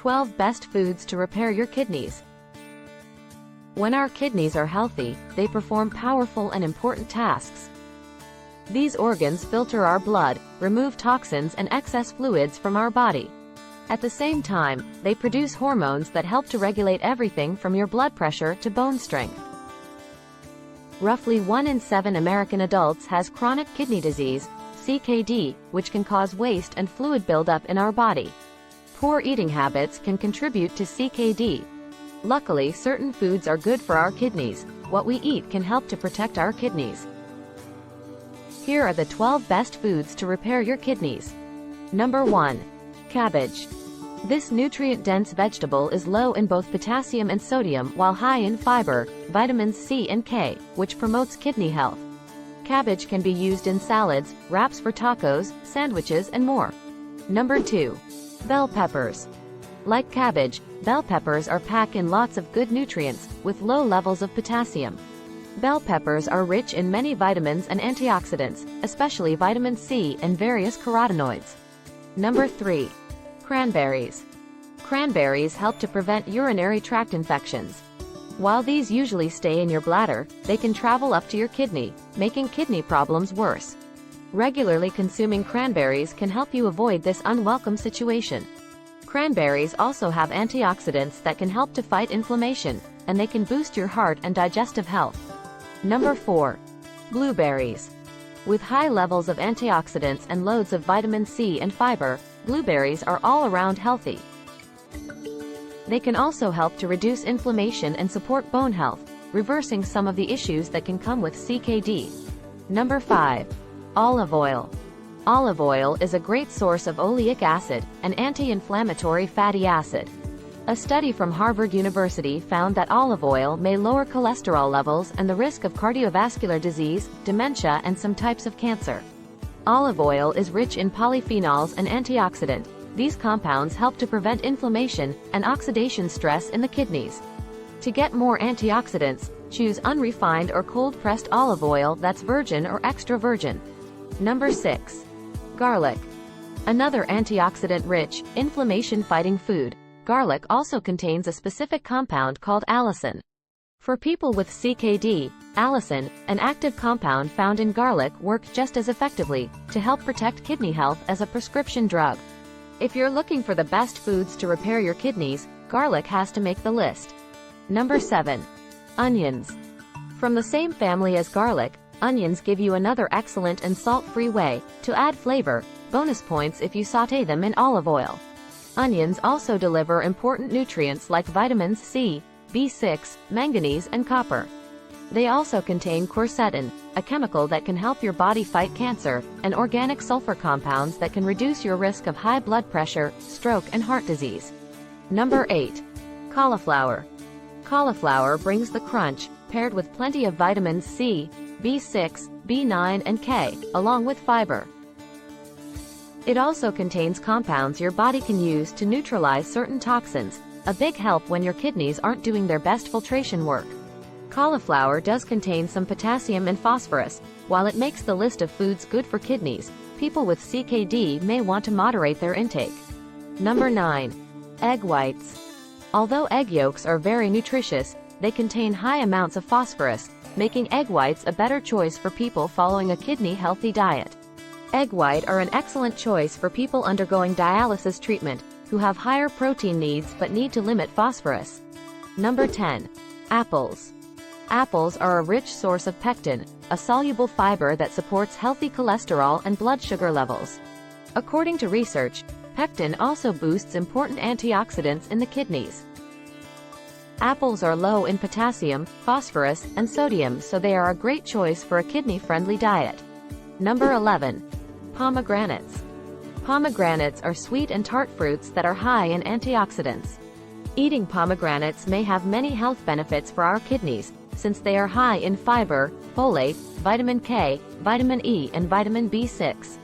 12 best foods to repair your kidneys. When our kidneys are healthy, they perform powerful and important tasks. These organs filter our blood, remove toxins and excess fluids from our body. At the same time, they produce hormones that help to regulate everything from your blood pressure to bone strength. Roughly 1 in 7 American adults has chronic kidney disease, CKD, which can cause waste and fluid buildup in our body. Poor eating habits can contribute to CKD. Luckily, certain foods are good for our kidneys. What we eat can help to protect our kidneys. Here are the 12 best foods to repair your kidneys. Number 1. Cabbage. This nutrient-dense vegetable is low in both potassium and sodium while high in fiber, vitamins C and K, which promotes kidney health. Cabbage can be used in salads, wraps for tacos, sandwiches, and more. Number 2. Bell peppers. Like cabbage, bell peppers are packed in lots of good nutrients, with low levels of potassium. Bell peppers are rich in many vitamins and antioxidants, especially vitamin C and various carotenoids. Number 3. Cranberries. Cranberries help to prevent urinary tract infections. While these usually stay in your bladder, they can travel up to your kidney, making kidney problems worse. Regularly consuming cranberries can help you avoid this unwelcome situation. Cranberries also have antioxidants that can help to fight inflammation, and they can boost your heart and digestive health. Number 4. Blueberries. With high levels of antioxidants and loads of vitamin C and fiber, blueberries are all around healthy. They can also help to reduce inflammation and support bone health, reversing some of the issues that can come with CKD. Number 5. Olive oil. Olive oil is a great source of oleic acid, an anti-inflammatory fatty acid. A study from Harvard University found that olive oil may lower cholesterol levels and the risk of cardiovascular disease, dementia, and some types of cancer. Olive oil is rich in polyphenols and antioxidant. These compounds help to prevent inflammation and oxidation stress in the kidneys. To get more antioxidants, choose unrefined or cold-pressed olive oil that's virgin or extra virgin. Number 6. Garlic. Another antioxidant-rich, inflammation-fighting food. Garlic also contains a specific compound called allicin. For people with CKD, allicin, an active compound found in garlic, works just as effectively to help protect kidney health as a prescription drug. If you're looking for the best foods to repair your kidneys, garlic has to make the list. Number 7. Onions. From the same family as garlic, onions give you another excellent and salt-free way to add flavor, bonus points if you sauté them in olive oil. Onions also deliver important nutrients like vitamins C, B6, manganese, and copper. They also contain quercetin, a chemical that can help your body fight cancer, and organic sulfur compounds that can reduce your risk of high blood pressure, stroke, and heart disease. Number 8. Cauliflower. Cauliflower brings the crunch, paired with plenty of vitamins C, B6, B9, and K, along with fiber. It also contains compounds your body can use to neutralize certain toxins, a big help when your kidneys aren't doing their best filtration work. Cauliflower does contain some potassium and phosphorus. While it makes the list of foods good for kidneys, people with CKD may want to moderate their intake. Number 9. Egg whites. Although egg yolks are very nutritious, they contain high amounts of phosphorus, making egg whites a better choice for people following a kidney-healthy diet. Egg white are an excellent choice for people undergoing dialysis treatment, who have higher protein needs but need to limit phosphorus. Number 10. Apples. Apples are a rich source of pectin, a soluble fiber that supports healthy cholesterol and blood sugar levels. According to research, pectin also boosts important antioxidants in the kidneys. Apples are low in potassium, phosphorus, and sodium, so they are a great choice for a kidney-friendly diet. Number 11. Pomegranates. Pomegranates are sweet and tart fruits that are high in antioxidants. Eating pomegranates may have many health benefits for our kidneys, since they are high in fiber, folate, vitamin K, vitamin E, and vitamin B6.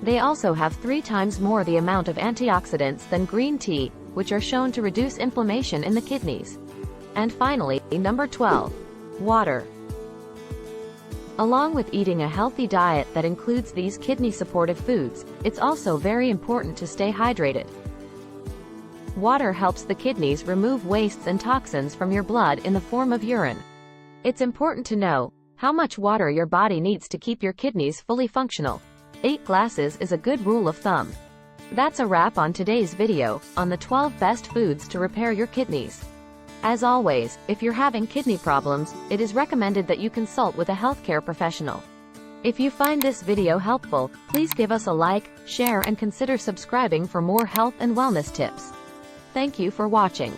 They also have 3 times more the amount of antioxidants than green tea, which are shown to reduce inflammation in the kidneys. And finally, number 12. Water. Along with eating a healthy diet that includes these kidney-supportive foods, it's also very important to stay hydrated. Water helps the kidneys remove wastes and toxins from your blood in the form of urine. It's important to know how much water your body needs to keep your kidneys fully functional. 8 glasses is a good rule of thumb. That's a wrap on today's video on the 12 best foods to repair your kidneys. As always, if you're having kidney problems, it is recommended that you consult with a healthcare professional. If you find this video helpful, please give us a like, share, and consider subscribing for more health and wellness tips. Thank you for watching.